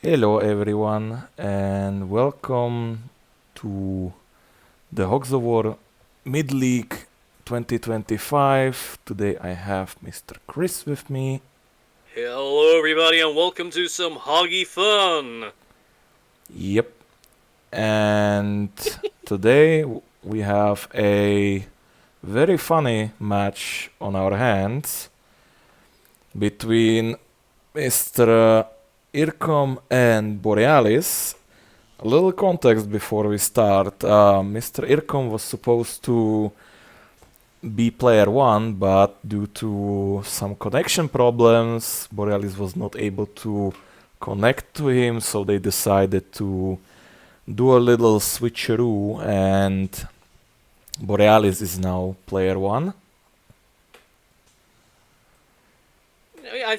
Hello everyone and welcome to the Hogs of War Mid-League 2025. Today I have Mr. Chris with me. Hello everybody and welcome to some Hoggy fun! Yep. And today we have a very funny match on our hands between Mr. Ircomm and Borealis. A little context before we start. Mr. Ircomm was supposed to be player 1, but due to some connection problems, Borealis was not able to connect to him, so they decided to do a little switcheroo, and Borealis is now player 1.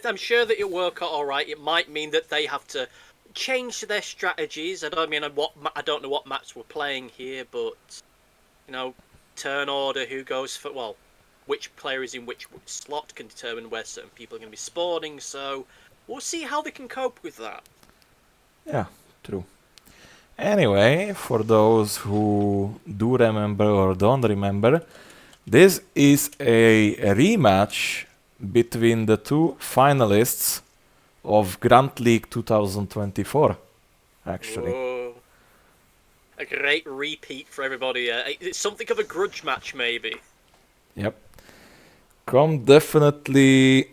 I'm sure that it'll work out alright. It might mean that they have to change their strategies. I don't know what maps we're playing here, but turn order, who goes for which player is in which slot can determine where certain people are going to be spawning, so we'll see how they can cope with that. Yeah, true. Anyway, for those who do remember or don't remember, this is a rematch between the two finalists of Grand League 2024, actually. Whoa. A great repeat for everybody. It's something of a grudge match, maybe. Yep. Com definitely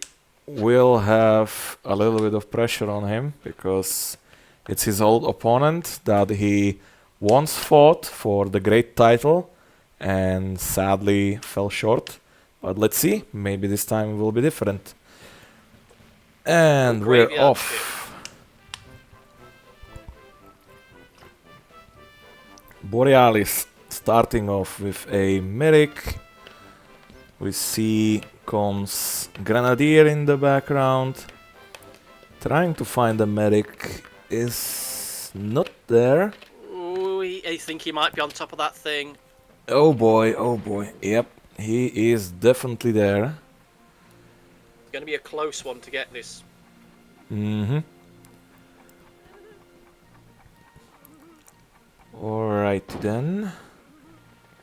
will have a little bit of pressure on him because it's his old opponent that he once fought for the great title and sadly fell short. But let's see, maybe this time it will be different. And we're off. Borealis starting off with a medic. We see comes Grenadier in the background. Trying to find a medic is not there. Ooh, I think he might be on top of that thing. Oh boy, oh boy. Yep, he is definitely there. It's going to be a close one to get this. Mm-hmm. Alright then.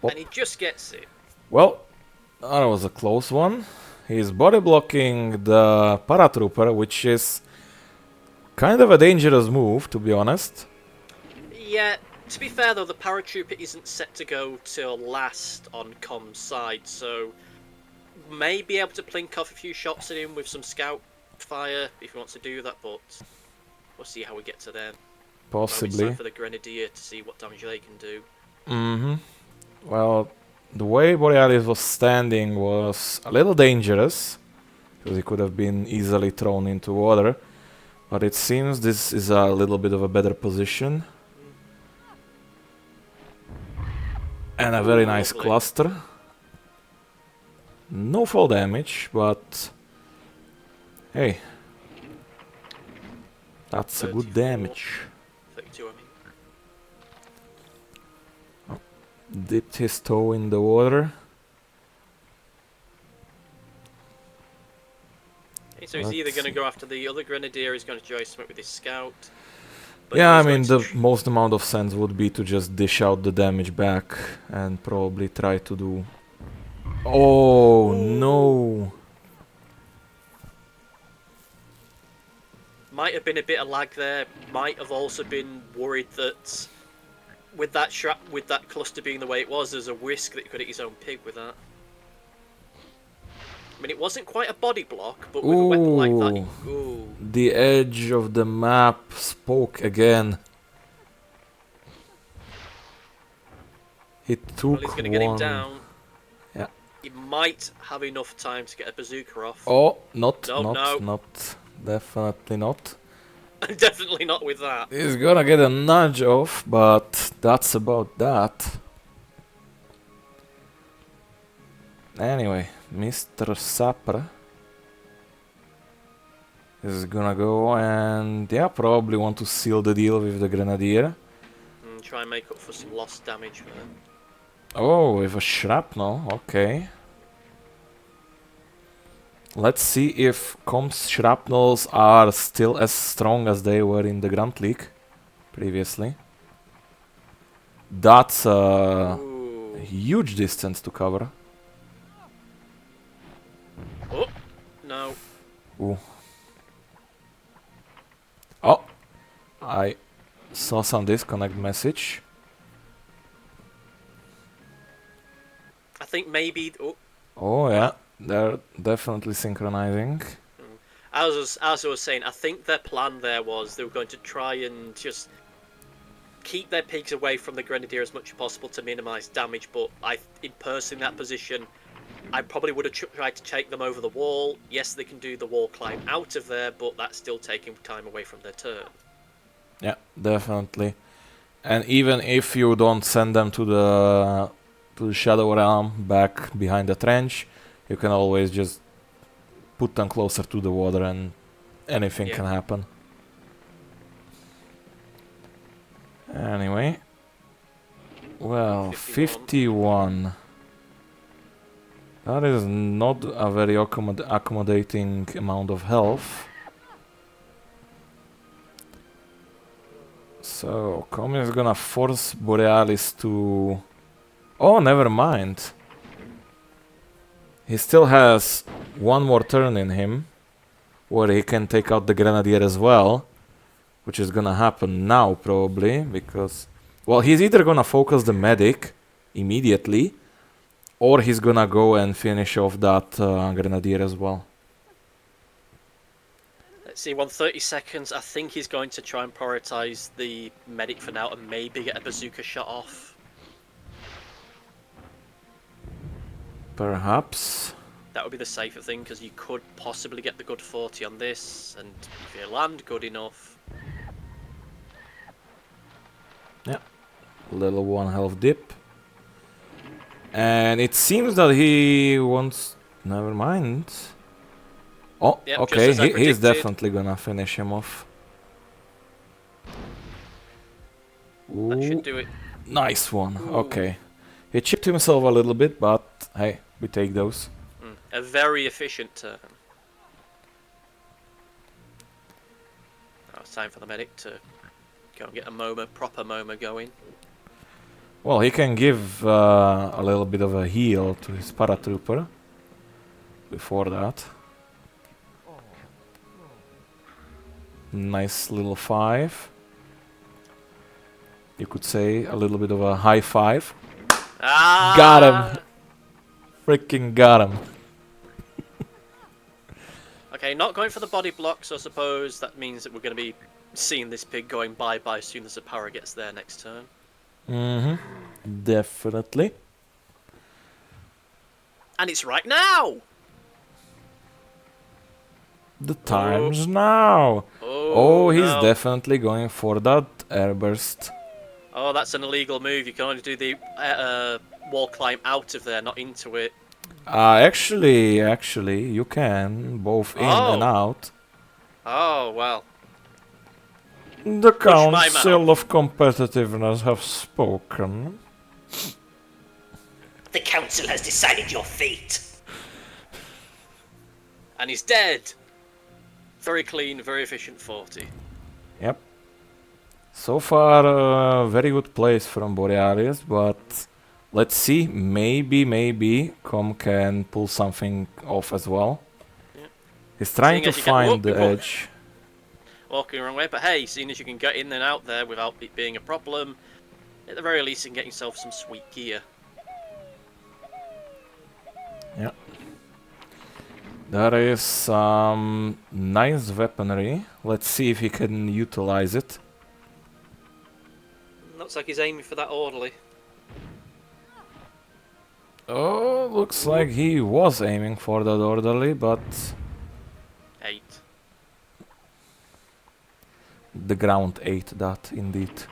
And he just gets it. Well, that was a close one. He's body blocking the paratrooper, which is kind of a dangerous move, to be honest. Yeah, to be fair though, the paratrooper isn't set to go till last on Com's side, so may be able to plink off a few shots at him with some scout fire if he wants to do that, but we'll see how we get to then. Possibly. It's time for the Grenadier to see what damage they can do. Mm-hmm. Well, the way Borealis was standing was a little dangerous, because he could have been easily thrown into water. But it seems this is a little bit of a better position. And a very nice cluster. No fall damage, but hey, that's 34. A good damage. 32, I mean. Dipped his toe in the water. Okay, so he's either going to go after the other Grenadier, he's going to try something with his scout. Yeah, I mean, the most amount of sense would be to just dish out the damage back and probably try to do... Oh, no! Might have been a bit of lag there, might have also been worried that with that cluster being the way it was, there's a risk that he could hit his own pig with that. I mean, it wasn't quite a body block, but with a weapon like that, ooh. The edge of the map spoke again. He took one. Well, he's going to get him down. Yeah. He might have enough time to get a bazooka off. Oh, not. Definitely not. Definitely not with that. He's gonna get a nudge off, but that's about that. Anyway, Mr. Sapper is gonna go and, yeah, probably want to seal the deal with the Grenadier. Try and make up for some lost damage there. Oh, with a shrapnel, okay. Let's see if Com's shrapnels are still as strong as they were in the Grand League previously. That's a Ooh. huge distance to cover. Oh, no. Ooh. Oh, I saw some disconnect message. I think maybe... Oh, Oh yeah, they're definitely synchronizing. as I was saying, I think their plan there was they were going to try and just keep their pigs away from the Grenadier as much as possible to minimise damage, but in that position, I probably would have tried to take them over the wall. Yes, they can do the wall climb out of there, but that's still taking time away from their turn. Yeah, definitely. And even if you don't send them to the Shadow Realm back behind the trench, you can always just put them closer to the water and anything can happen. Anyway. Well, 51. That is not a very accommodating amount of health. So, Comm is gonna force Borealis to... Oh, never mind. He still has one more turn in him, where he can take out the Grenadier as well, which is gonna happen now probably, because... Well, he's either gonna focus the medic immediately, or he's gonna go and finish off that Grenadier as well. Let's see, 130 seconds. I think he's going to try and prioritise the medic for now and maybe get a bazooka shot off. Perhaps. That would be the safer thing, because you could possibly get the good 40 on this, and if you land good enough... Yeah. Little 1 health dip. And it seems that he wants... Never mind. Oh, Yep, okay, he's predicted. definitely gonna finish him off. Ooh, That should do it. nice one. Ooh. Okay. He chipped himself a little bit, but hey, we take those. A very efficient turn. Now it's time for the medic to go and get a proper MOMA going. Well, he can give a little bit of a heal to his paratrooper before that. Nice little 5. You could say a little bit of a high 5. Ah! Got him! Freaking got him. Okay, not going for the body block, so I suppose that means that we're going to be seeing this pig going bye-bye as soon as the power gets there next turn. Mm-hmm. Definitely. And it's right now! The time's now! Oh, he's no. definitely going for that airburst. Oh, that's an illegal move. You can only do the wall climb out of there, not into it. Actually, you can, both in and out. Oh, well. The Council of Competitiveness have spoken. The Council has decided your fate. And he's dead. Very clean, very efficient 40. Yep. So far, very good place from Borealis, but let's see. Maybe Com can pull something off as well. Yeah. He's trying to find the edge. Walking the wrong way, but hey, seeing as you can get in and out there without it being a problem, at the very least you can get yourself some sweet gear. Yeah. There is some nice weaponry. Let's see if he can utilize it. Looks like he's aiming for that orderly. Oh, looks like he was aiming for that orderly, but... 8. The ground ate that, indeed.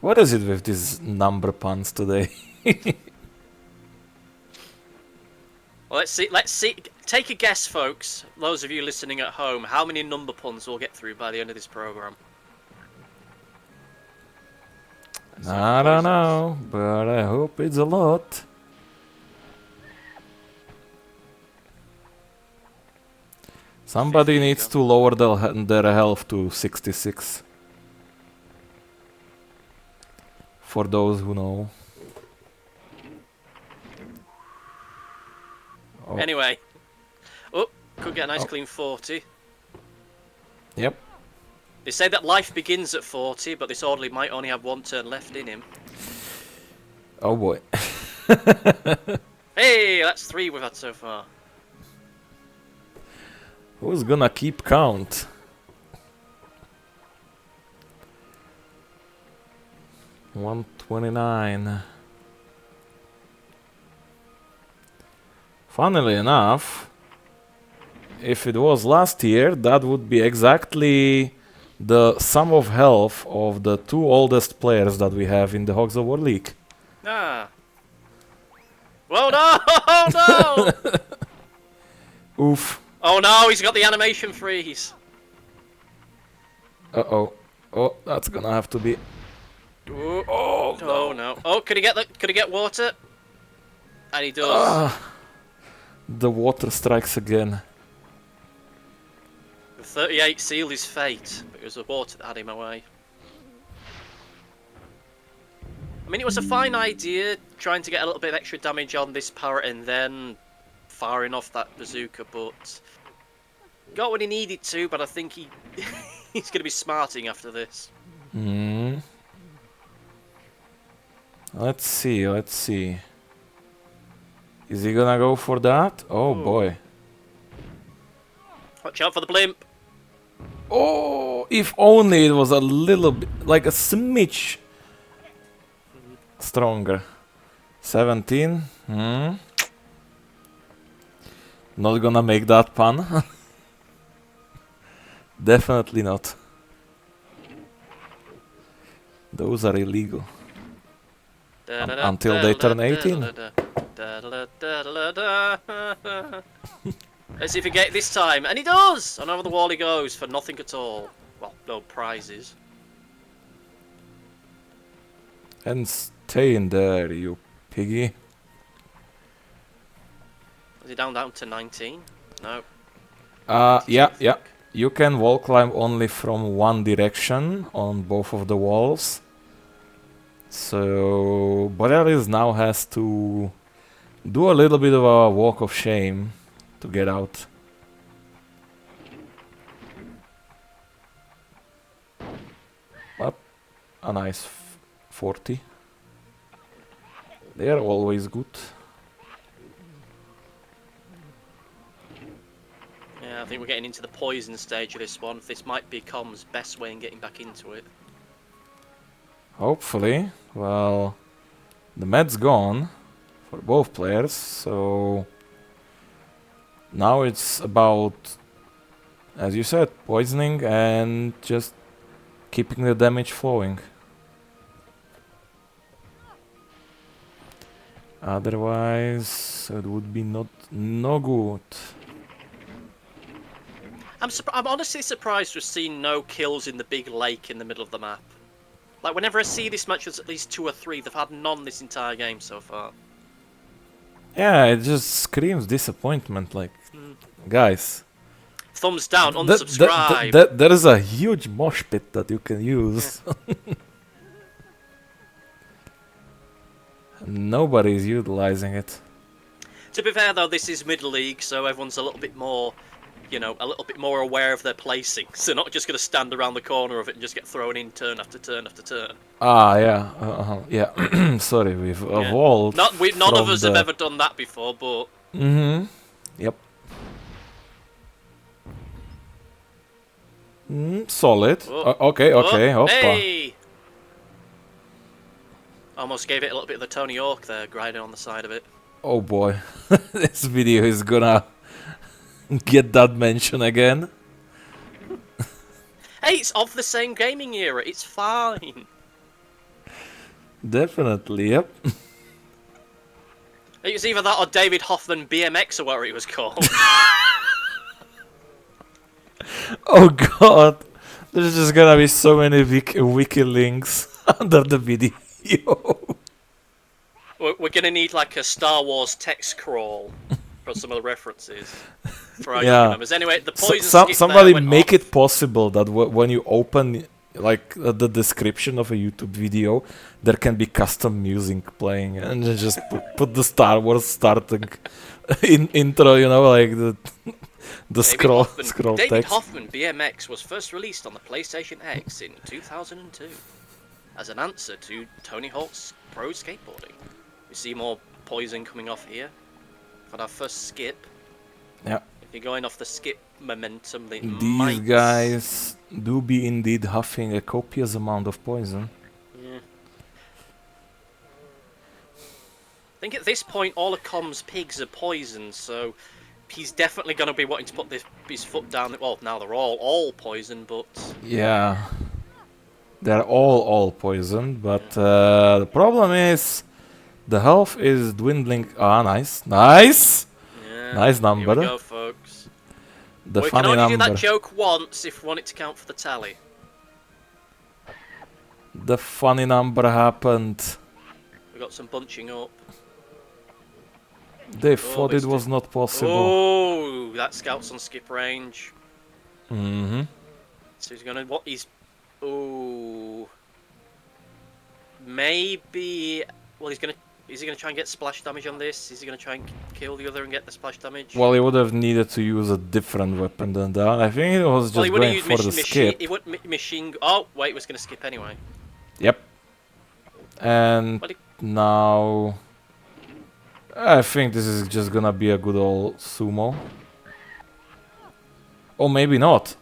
What is it with these number puns today? Well, let's see. Take a guess, folks. Those of you listening at home, how many number puns we'll get through by the end of this program? I don't know, but I hope it's a lot. Somebody 15 needs go. to lower their health to 66. For those who know. Oh. Anyway. Oh, could get a nice Oh. clean 40. Yep. They say that life begins at 40, but this orderly might only have one turn left in him. Oh boy. Hey, that's 3 we've had so far. Who's gonna keep count? $129. Funnily enough, if it was last year, that would be exactly the sum of health of the 2 oldest players that we have in the Hogs of War League. Ah. Whoa, no! Oh, no! Oof. Oh, no, he's got the animation freeze. Uh-oh. Oh, that's gonna have to be... Ooh. Oh, Oh, no. Oh, could he get water? And he does. The water strikes again. The 38 sealed his fate, but it was the water that had him away. I mean, it was a fine idea, trying to get a little bit of extra damage on this parrot and then firing off that bazooka, but... Got what he needed to, but I think he's going to be smarting after this. Hmm. Let's see, let's see. Is he gonna go for that? Oh Ooh. boy. Watch out for the blimp. Oh, if only it was a little bit, like a smidge stronger. 17. Hmm. Not gonna make that pun. Definitely not. Those are illegal. Until they turn 18. Let's see if he get it this time, and he does! And over the wall he goes for nothing at all. Well, no prizes. And stay in there, you piggy. Is he down to 19? No. Yeah. You can wall climb only from one direction on both of the walls. So Borealis now has to do a little bit of a walk of shame to get out. Up a nice 40. They are always good. Yeah, I think we're getting into the poison stage of this one. This might be Comm's best way in getting back into it. Hopefully. Well, the med's gone for both players, so now it's about, as you said, poisoning and just keeping the damage flowing. Otherwise, it would be no good. I'm honestly surprised we've seen no kills in the big lake in the middle of the map. Like, whenever I see this match, there's at least 2 or 3. They've had none this entire game so far. Yeah, it just screams disappointment, like, guys. Thumbs down, unsubscribe. There is a huge mosh pit that you can use. Nobody's utilizing it. To be fair, though, this is mid-league, so everyone's a little bit more, you know, a little bit more aware of their placing. So not just going to stand around the corner of it and just get thrown in turn after turn after turn. Ah, yeah. Yeah. Sorry, we've evolved. None of us have ever done that before, but... Mm-hmm. Yep. Solid. Okay. Hoppa. Hey! Almost gave it a little bit of the Tony Hawk there, grinding on the side of it. Oh boy. This video is gonna get that mention again. Hey, it's of the same gaming era. It's fine. Definitely, yep. It was either that or David Hoffman BMX or whatever it was called. Oh god. There's just gonna be so many wiki links under the video. We're gonna need like a Star Wars text crawl for some of the references for our Yeah. younger members. Anyway, the poison skip Somebody there went make off. it possible that when you open like the description of a YouTube video, there can be custom music playing, and then just put the Star Wars starting intro, you know, like the scroll David text. Hoffman BMX was first released on the PlayStation X in 2002 as an answer to Tony Hawk's Pro Skateboarding. We see more poison coming off here for our first skip. Yeah. If you're going off the skip momentum, they These might... guys do be indeed huffing a copious amount of poison. Yeah. I think at this point all of Comm's pigs are poisoned, so he's definitely going to be wanting to put his foot down. Well, now they're all poisoned, but... Yeah. They're all poisoned, but the problem is the health is dwindling. Ah, nice. Yeah, Nice number. Here we go, folks. The We can funny only do number. that joke once if we want it to count for the tally. The funny number happened. We got some bunching up. They thought it was not possible. Oh, that scout's on skip range. Mm-hmm. So he's gonna what? He's maybe. Well, he's gonna. Is he gonna try and get splash damage on this? Is he gonna try and kill the other and get the splash damage? Well, he would have needed to use a different weapon than that. I think it was just going for the skip. He would machine. Oh wait, he was gonna skip anyway. Yep. And now I think this is just gonna be a good old sumo. Or maybe not.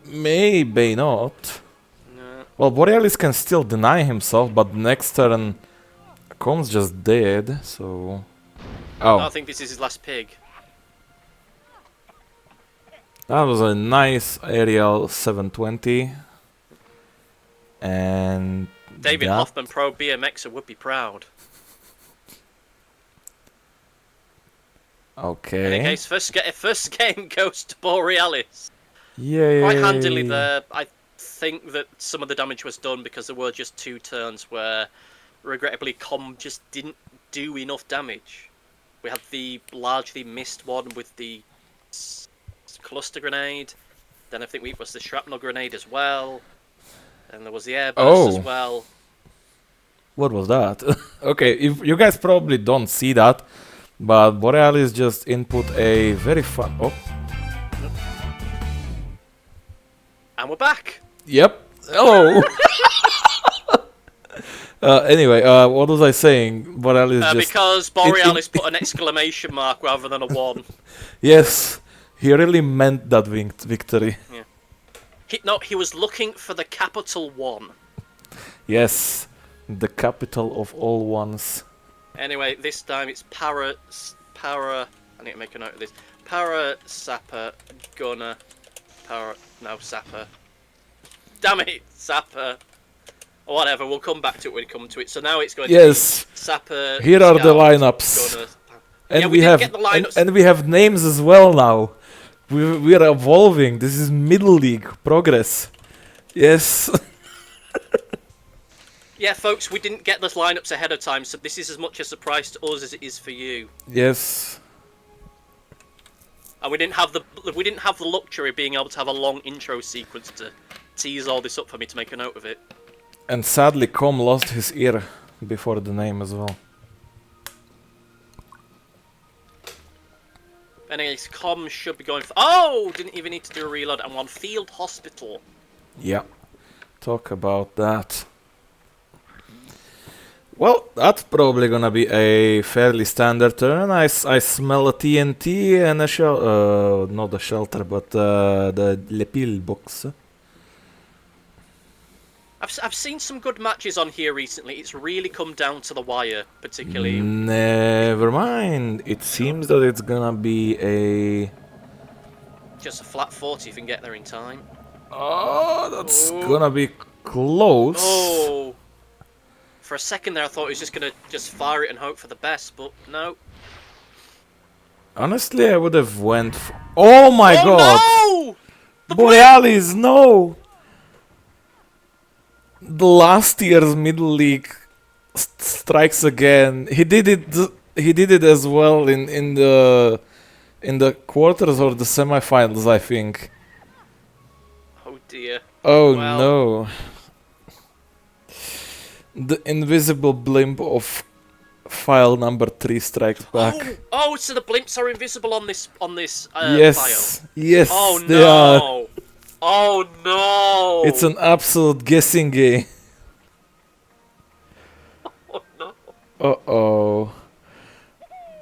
Maybe not. No. Well, Borealis can still deny himself, but next turn Combs just dead, so... Oh. I think this is his last pig. That was a nice aerial 720. And... David Hoffman, pro BMXer, would be proud. Okay. In any case, first game goes to Borealis. Yay. Quite handily there. I think that some of the damage was done because there were just 2 turns where, regrettably, Com just didn't do enough damage. We had the largely missed one with the cluster grenade. Then I think it was the shrapnel grenade as well. And there was the airburst as well. What was that? Okay, if you guys probably don't see that, but Borealis just input a very fun... Oh. And we're back! Yep. Hello! Anyway, what was I saying? Borealis just... Because Borealis put an exclamation mark rather than a 1. Yes, he really meant that victory. Yeah. He was looking for the capital 1. Yes, the capital of all ones. Anyway, this time it's para. I need to make a note of this. Para Sapper Gunner. Sapper. Damn it, Sapper. Or whatever. We'll come back to it when we come to it. So now it's going. Yes. To be Sapper. Here are Scout, the lineups. Gunner. And Yeah, we have get the lineups. and we have names as well now. We are evolving. This is middle league progress. Yes. Yeah, folks, we didn't get the lineups ahead of time, so this is as much a surprise to us as it is for you. Yes. And we didn't have the luxury of being able to have a long intro sequence to tease all this up for me to make a note of it. And sadly, Com lost his ear before the name as well. Anyways, Com should be going for... Oh! Didn't even need to do a reload. I'm on Field Hospital. Yeah. Talk about that. Well, that's probably gonna be a fairly standard turn. I smell a TNT and a shell... not a shelter, but the Lepil box. I've seen some good matches on here recently. It's really come down to the wire, particularly. Never mind. It seems that it's gonna be a... Just a flat 40 if you can get there in time. Oh, that's gonna be close. Oh! For a second there I thought he was just gonna fire it and hope for the best, but no. Honestly, I would have went... Oh my god! No! Borealis, no! The last year's middle league strikes again. He did it as well in the in the quarters or the semifinals, I think. Oh dear. Oh Well- no. The invisible blimp of file number 3 strikes back. Oh, so the blimps are invisible on this Yes, file. yes, Oh they are. no. Oh no. It's an absolute guessing game. Oh no. Uh-oh.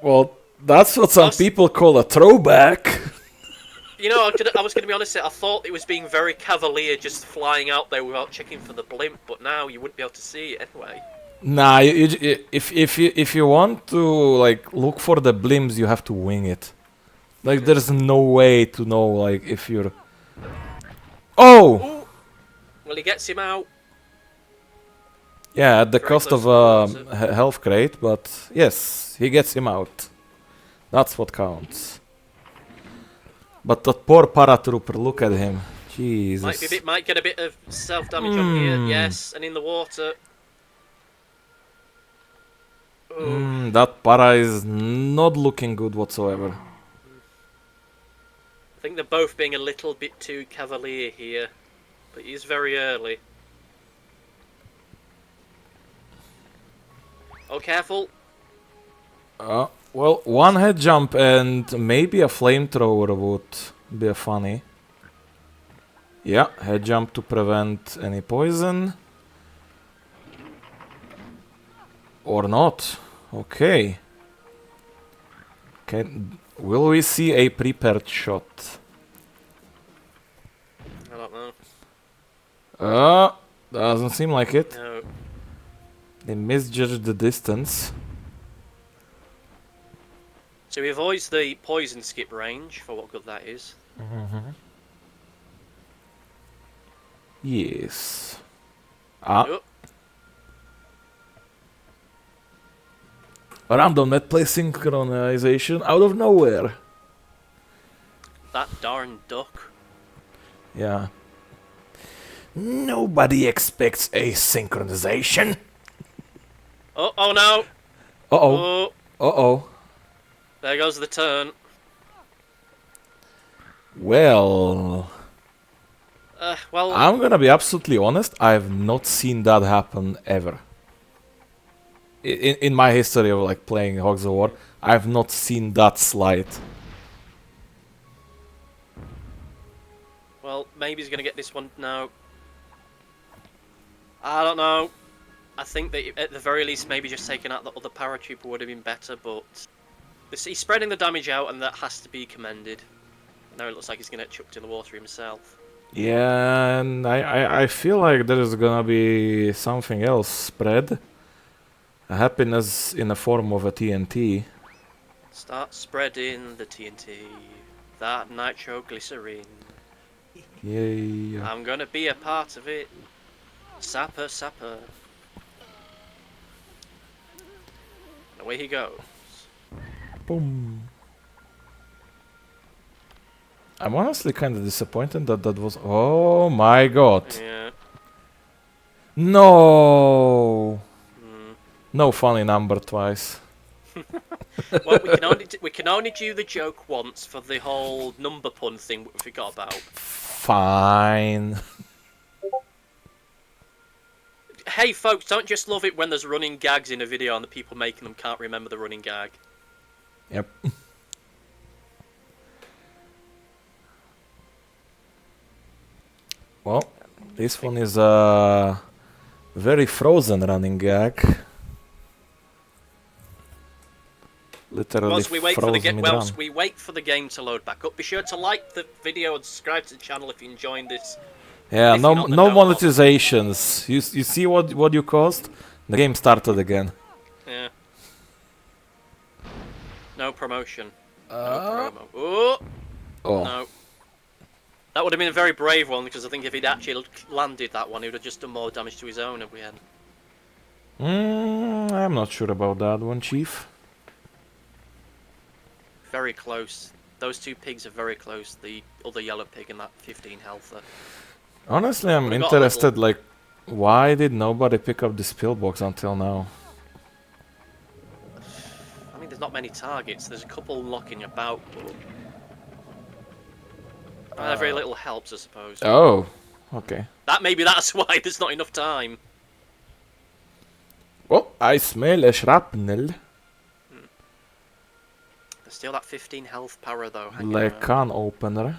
Well, that's what some Us- people call a throwback. You know, I was going to be honest. I thought it was being very cavalier, just flying out there without checking for the blimp. But now you wouldn't be able to see it anyway. Nah, if you want to like look for the blimps, you have to wing it. Like there's no way to know like if you're. Oh, Ooh. Well, he gets him out. yeah, at the Very cost close of to the a health crate, but yes, he gets him out. That's what counts. But that poor paratrooper, look at him. Jesus. Might get a bit of self damage on here. Yes, and in the water. Oh. That para is not looking good whatsoever. I think they're both being a little bit too cavalier here, but he's very early. Oh, careful. Well, one head jump and maybe a flamethrower would be funny. Yeah, head jump to prevent any poison. Or not. Okay. Okay, will we see a prepared shot? I don't know. Doesn't seem like it. No. They misjudged the distance. So he avoids the poison skip range, for what good that is. Yes. Oh, Random Netplay synchronization out of nowhere. that darn duck. Yeah. Nobody expects a synchronization. Oh no! Uh-oh. Oh, Uh-oh. there goes the turn. Well, Well, I'm gonna be absolutely honest. I've not seen that happen ever. In my history of like playing Hogs of War, I've not seen that slide. well, maybe he's gonna get this one now. I don't know. I think that at the very least, maybe just taking out the other paratrooper would have been better, but he's spreading the damage out, and that has to be commended. Now it looks like he's gonna get chucked in the water himself. Yeah, and I feel like there is gonna be something else spread. A happiness in the form of a TNT. Start spreading the TNT, that nitroglycerin. Yay. I'm gonna be a part of it. Sapper, sapper. And away he goes. Boom. I'm honestly kind of disappointed that that was. Oh my god. Yeah. No. Mm. No funny number twice. Well, we can only do the joke once for the whole number pun thing we forgot about. Fine. Hey folks, don't just love it when there's running gags in a video and the people making them can't remember the running gag. Yep. Well, this one is a very frozen running gag. Literally Whilst we wait for the frozen mid-run. whilst we wait for the game to load back up, be sure to like the video and subscribe to the channel if you're enjoying this. Yeah, if no you're not, then no don't monetizations. You see what you caused? The game started again. Yeah. No promotion. No promo. Oh! Oh. No. That would have been a very brave one, because I think if he'd actually landed that one, he would have just done more damage to his own if we hadn't. I'm not sure about that one, Chief. Very close. Those two pigs are very close. The other yellow pig and that 15 healther. Honestly, I'm We got a interested, like, why did nobody pick up this pillbox until now? I mean, there's not many targets. There's a couple knocking about, but very little helps, I suppose. Oh, okay. Maybe that's why there's not enough time. Oh, I smell a shrapnel. There's still that 15 health power though. Like can opener.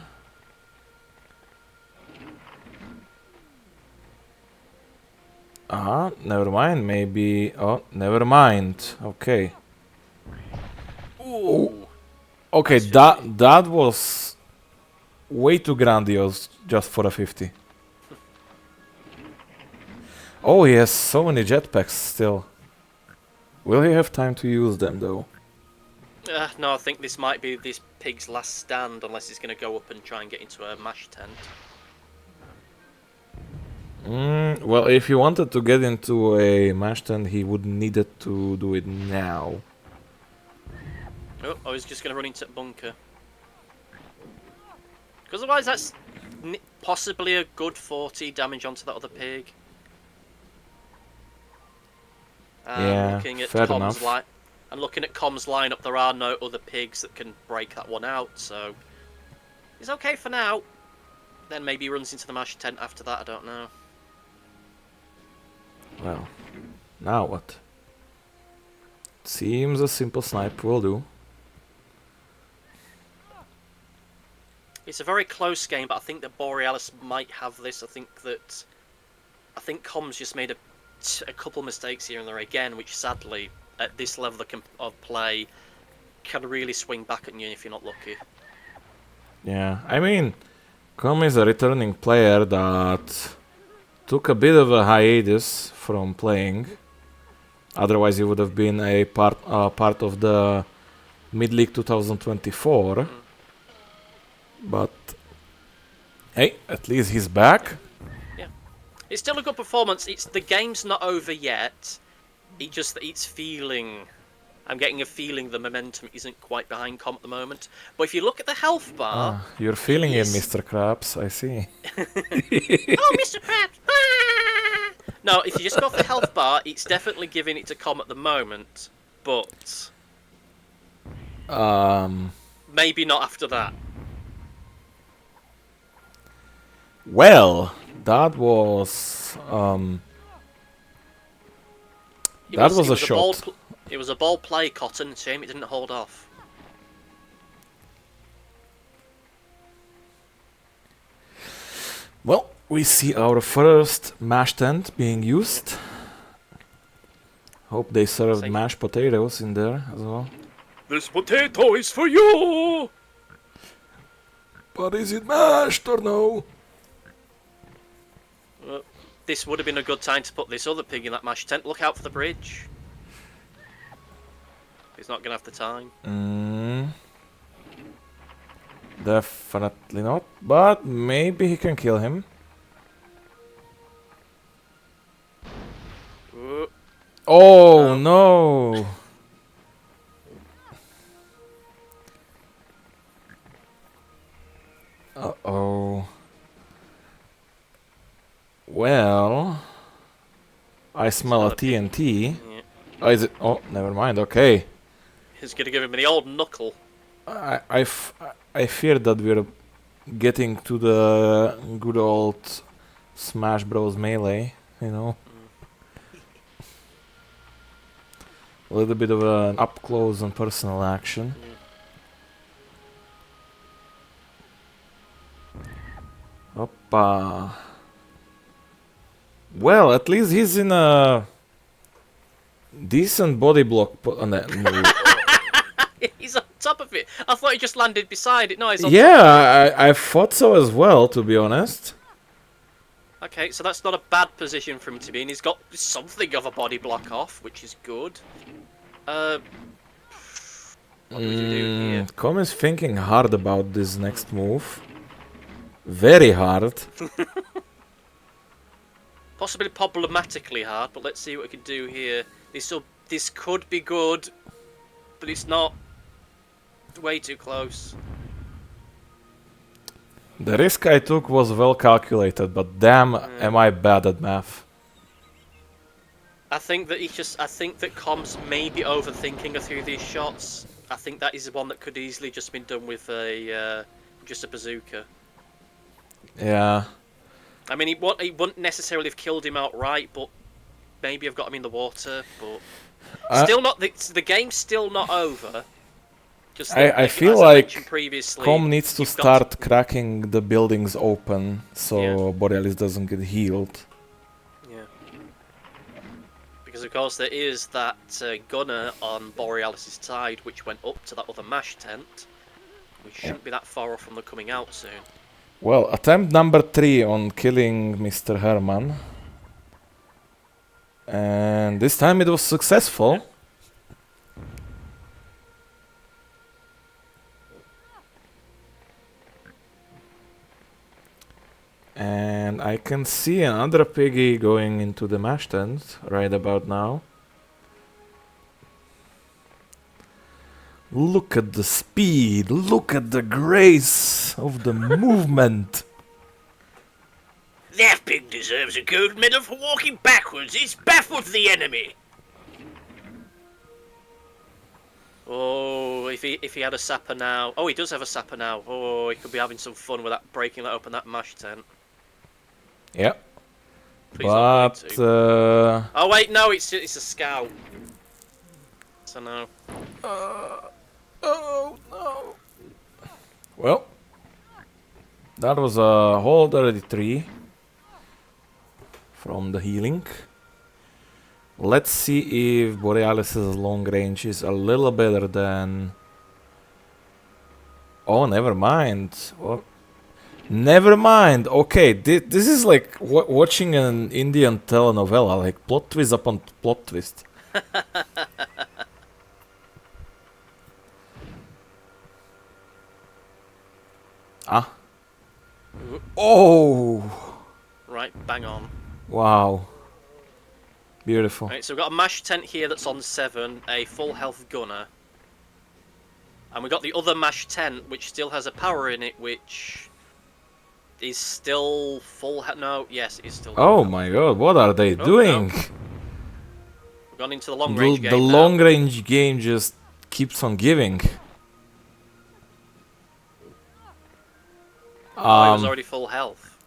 Never mind, maybe... Oh, never mind. Okay. Ooh. Okay, that was way too grandiose just for a 50. Oh, he has so many jetpacks still. Will he have time to use them though? No, I think this might be this pig's last stand, unless he's going to go up and try and get into a mash tent. Well, if he wanted to get into a mash tent, he would needed to do it now. Oh, I was just going to run into a bunker. Because otherwise that's possibly a good 40 damage onto that other pig. Yeah, looking at fair enough. And looking at Comm's lineup, there are no other pigs that can break that one out, so he's okay for now. Then maybe he runs into the mash tent after that, I don't know. Well, now what? Seems a simple snipe will do. It's a very close game, but I think that Borealis might have this. I think Comm's just made a couple mistakes here and there again, which sadly, at this level of play, can really swing back at you if you're not lucky. Yeah, I mean, Com is a returning player that took a bit of a hiatus from playing. Otherwise, he would have been a part of the Mid-League 2024. But hey, at least he's back. Yeah, it's still a good performance. The game's not over yet. It's feeling. I'm getting a feeing the momentum isn't quite behind Com at the moment. But if you look at the health bar, you're feeling it, Mr. Krabs. I see. Oh, Mr. Krabs! No, if you just go off the health bar, it's definitely giving it to Com at the moment. But maybe not after that. Well, that was that was a shot. It was a ball play, Cotton. Shame it didn't hold off. Well, we see our first mash tent being used. Hope they served mashed potatoes in there as well. This potato is for you! But is it mashed or no? This would have been a good time to put this other pig in that mash tent. Look out for the bridge. He's not going to have the time. Definitely not. But maybe he can kill him. Oh no! Uh-oh. Well, I smell a TNT. Yeah. Oh, is it? Oh, never mind. Okay. He's gonna give him the old knuckle. I fear that we're getting to the good old Smash Bros. Melee. You know, a little bit of an up close and personal action. Oppa. Well, at least he's in a decent body block. He's on top of it. I thought he just landed beside it. No, he's on top. I thought so as well, to be honest. Okay, so that's not a bad position for him to be in. He's got something of a body block off, which is good. What do we do here? Com is thinking hard about this next move. Very hard. Possibly problematically hard, but let's see what we can do here. This could be good, but it's not. Way too close. The risk I took was well calculated, but damn, am I bad at math. I think that I think that Comm's maybe overthinking a few of these shots. I think that is one that could easily just been done with a just a bazooka. Yeah. I mean, he wouldn't necessarily have killed him outright, but maybe have got him in the water. But still not the game's still not over. Just that, I feel as I mentioned like previously, Com needs to start cracking the buildings open so Borealis doesn't get healed. Yeah. Because of course there is that gunner on Borealis' side which went up to that other mash tent. We shouldn't be that far off from the coming out soon. Well, attempt number 3 on killing Mr. Herman. And this time it was successful. Yeah. And I can see another piggy going into the mash tent right about now. Look at the speed, look at the grace of the movement. That pig deserves a gold medal for walking backwards. It's baffled the enemy. Oh, if he had a sapper now. Oh, he does have a sapper now. Oh, he could be having some fun with that, breaking that open, that mash tent. Yep. Please not But oh wait, no, it's a scout. So no. oh no. Well, that was a hold already 3 from the healing. Let's see if Borealis' long range is a little better than... Oh, never mind. Oh, never mind. Okay, this is like watching an Indian telenovela, like plot twist upon plot twist. Ah. Oh! Right, bang on. Wow. Beautiful. Right, so we've got a mash tent here that's on 7, a full health gunner. And we've got the other mash tent, which still has a power in it, which is still full no, yes, it is still Oh my god, what are they doing? No. We've gone into the long range game The now. long range game just keeps on giving. Oh, it was already full health,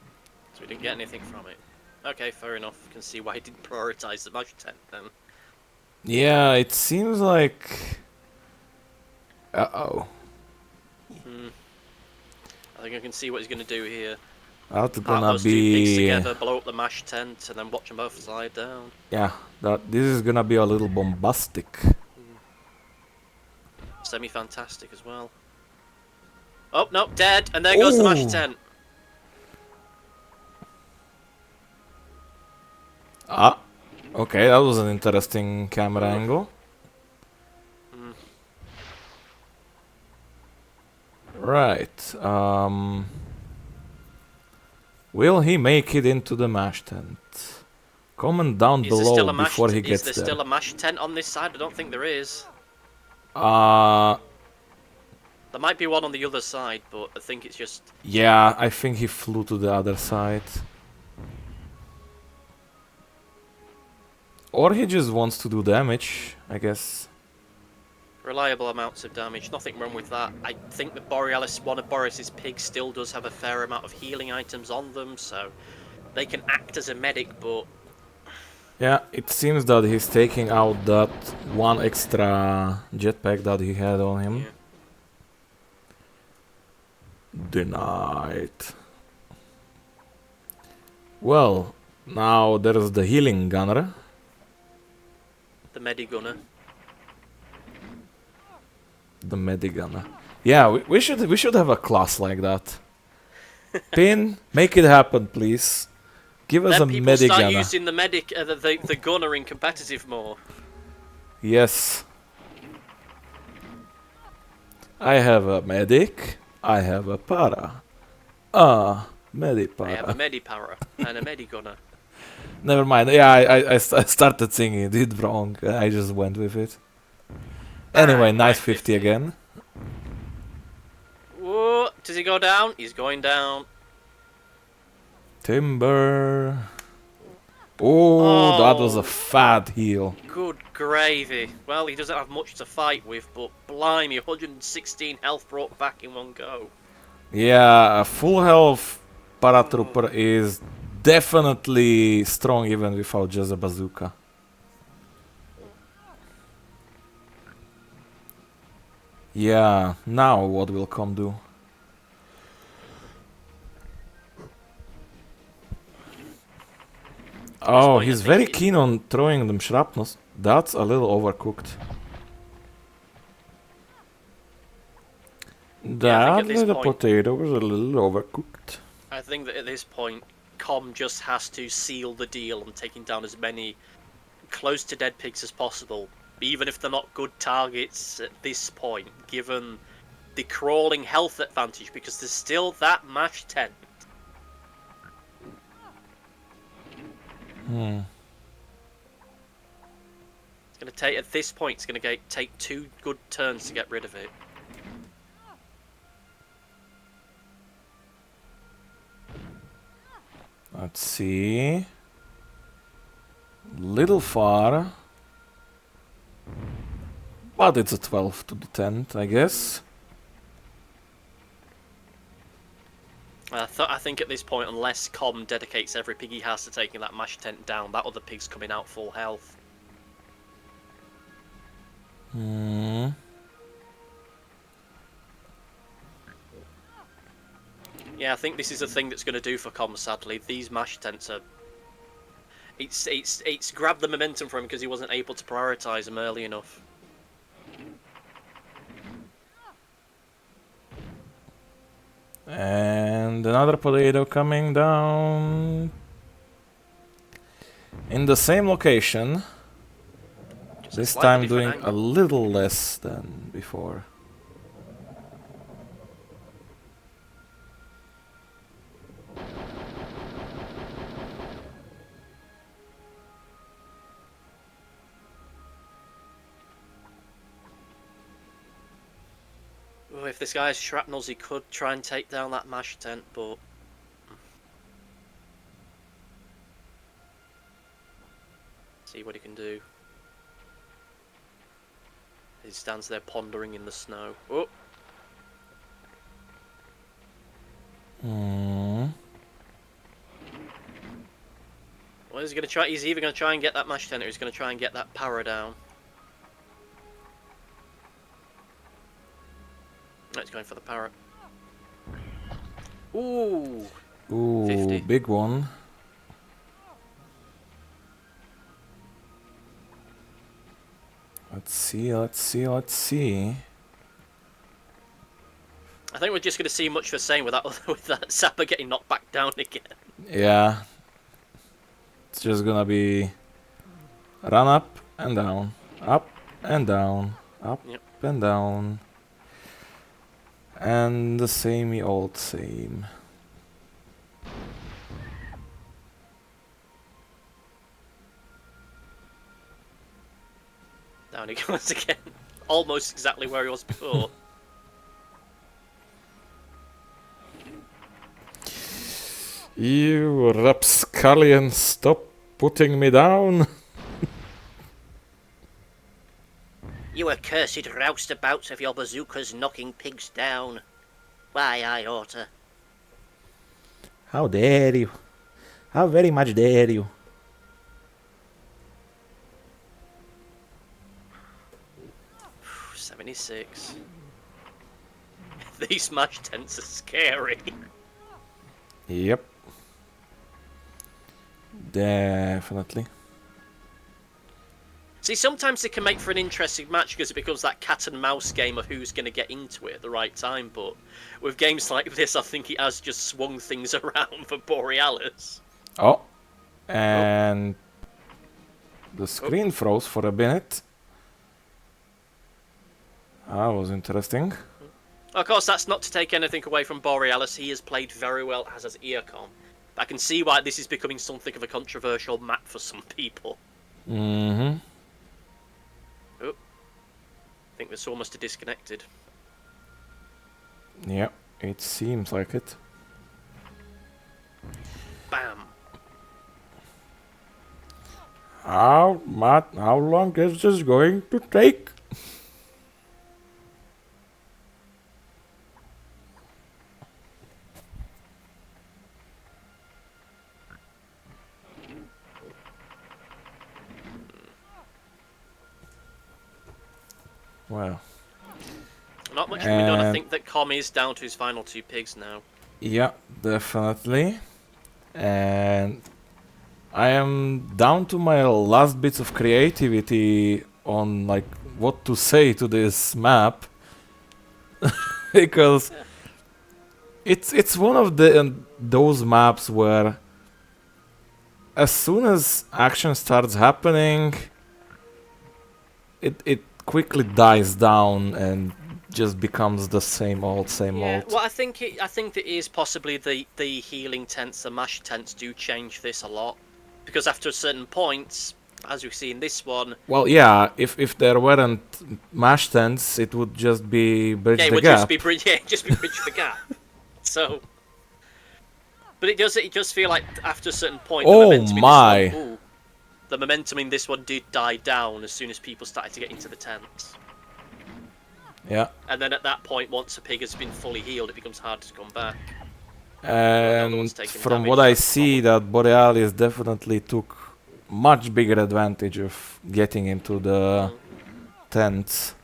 so we didn't get anything from it. Okay, fair enough. You can see why he didn't prioritize the mash tent then. Yeah, it seems like... Uh-oh. I think I can see what he's going to do here. That's Park gonna those two pigs be... together, blow up the mash tent, and then watch them both slide down. Yeah, this is gonna be a little bombastic. Semi-fantastic as well. Oh, no, dead! And there goes the mash Ooh. tent. Ah, okay, that was an interesting camera angle. Right, will he make it into the mash tent? Comment down below before he gets there. Is there still a mash tent on this side? I don't think there is. There might be one on the other side, but I think it's just... Yeah, I think he flew to the other side. Or he just wants to do damage, I guess. Reliable amounts of damage, nothing wrong with that. I think that one of Boris's pigs still does have a fair amount of healing items on them, so they can act as a medic, but... Yeah, it seems that he's taking out that one extra jetpack that he had on him. Yeah. Denied. Well, now there's the healing gunner. The Medigunner. The Medigunner. Yeah, we should have a class like that. Pin, make it happen, please. Give us then a people start Medigunner. using the gunner in competitive more. Yes. I have a medic. I have a para. Medipara. I have a Medipara and a Medigunner. Never mind. Yeah, I started singing. Did wrong. I just went with it. Anyway, nice 50 again. Whoa, does he go down? He's going down. Timber. Oh, that was a Oh, fat heal. good gravy. Well, he doesn't have much to fight with, but blimey, 116 health brought back in one go. Yeah, a full health paratrooper is definitely strong even without just a bazooka. Yeah, now what will Com do? Oh, Point, I he's think very keen on throwing them shrapnels. That's a little overcooked. Yeah, I think That at this little point, potato was a little overcooked. I think that at this point, Com just has to seal the deal on taking down as many close to dead pigs as possible, even if they're not good targets at this point, given the crawling health advantage, because there's still that mash tent. It's gonna take at this point. It's gonna take 2 good turns to get rid of it. Let's see. Little far. But it's a 12 to the 10th, I guess. I think at this point, unless Com dedicates every pig he has to taking that mash tent down, that other pig's coming out full health. Yeah, I think this is a thing that's going to do for Com, sadly. These mash tents are... It's grabbed the momentum from him because he wasn't able to prioritise them early enough. And another potato coming down. In the same location. Just This slightly time different doing angle. a little less than before. Oh, if this guy has shrapnels, he could try and take down that mash tent, but... See what he can do. He stands there pondering in the snow. Oh! Well, he's gonna try. He's either gonna try and get that mash tent, or he's gonna try and get that para down. No, he's going for the parrot. Ooh! Ooh, 50. big one. Let's see, let's see, let's see. I think we're just gonna see much the same with that with that sapper getting knocked back down again. Yeah. It's just gonna be run up and down, up and down, up Yep. and down. And the samey old same. Down he goes again. Almost exactly where he was before. You rapscallion, stop putting me down. You accursed roustabouts of your bazookas knocking pigs down. Why, I oughta. How dare you? How very much dare you? 76. These mash tents are scary. Yep. Definitely. See, sometimes it can make for an interesting match because it becomes that cat and mouse game of who's going to get into it at the right time, but with games like this, I think it has just swung things around for Borealis. Oh. And the screen froze for a minute. That was interesting. Of course, that's not to take anything away from Borealis. He has played very well, as has Ircomm. I can see why this is becoming something of a controversial map for some people. Mm-hmm. Oh. I think this almost disconnected. Yeah, it seems like it. Bam. How long is this going to take? Well, Not much can be done. I think that Com is down to his final 2 pigs now. yeah, definitely. And I am down to my last bits of creativity on like what to say to this map because Yeah. it's one of the those maps where as soon as action starts happening, it quickly dies down and just becomes the same old, same old. Well, I think it is possibly the healing tents, the mash tents do change this a lot, because after a certain point, as we see in this one. Well, yeah, if there weren't mash tents, it would just be bridge Yeah, it the would gap. just be bridge the gap. So, but it does feel like after a certain point, the momentum in this one did die down as soon as people started to get into the tents. Yeah. And then at that point, once a pig has been fully healed, it becomes hard to come back. And from what I see, that Borealis definitely took much bigger advantage of getting into the tents.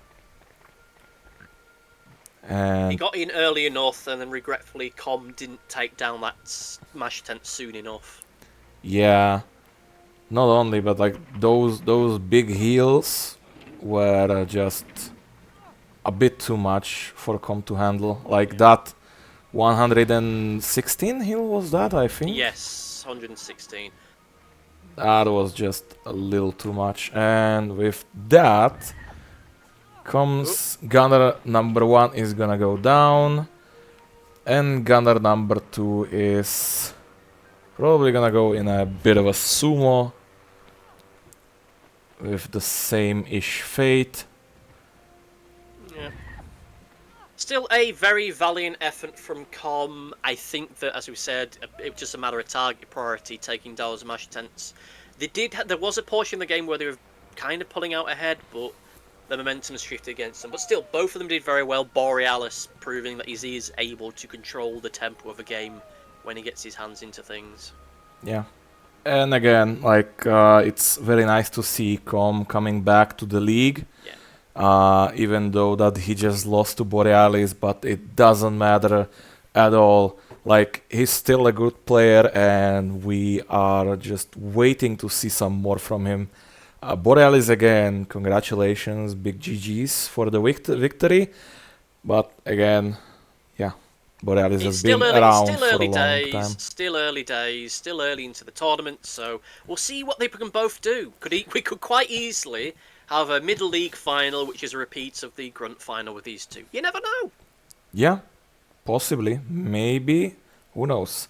And he got in early enough, and then regretfully, Com didn't take down that mash tent soon enough. Yeah, not only, but like those big heals were just a bit too much for Com to handle. Like that 116 heal was that, I think? Yes, 116. That was just a little too much. And with that comes Gunner number 1 is gonna go down. And Gunner number 2 is probably gonna go in a bit of a sumo with the same-ish fate. Yeah. Still a very valiant effort from Com. I think that, as we said, it was just a matter of target priority, taking down those mash tents. There was a portion of the game where they were kind of pulling out ahead, but the momentum has shifted against them. But still, both of them did very well. Borealis proving that he is able to control the tempo of a game when he gets his hands into things. Yeah. And again, like, it's very nice to see Com coming back to the league. Yeah. Even though that he just lost to Borealis, but it doesn't matter at all. Like, he's still a good player, and we are just waiting to see some more from him. Borealis, again, congratulations, big GGs for the victory. But again, yeah, Borealis has been around for a long time. Still early days, still early into the tournament, so we'll see what they can both do. We could quite easily have a middle league final, which is a repeat of the grunt final with these two. You never know. Yeah, possibly, maybe, who knows.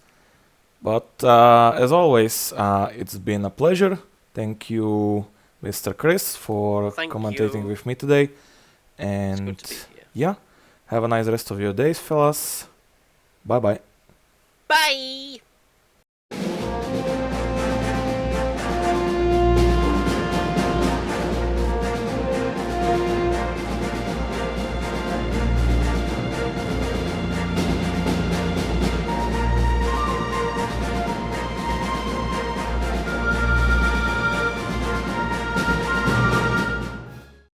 But as always, it's been a pleasure. Thank you, Mr. Chris, for commentating with me today. And it's good to be here. Yeah, have a nice rest of your days, fellas. Bye-bye. Bye!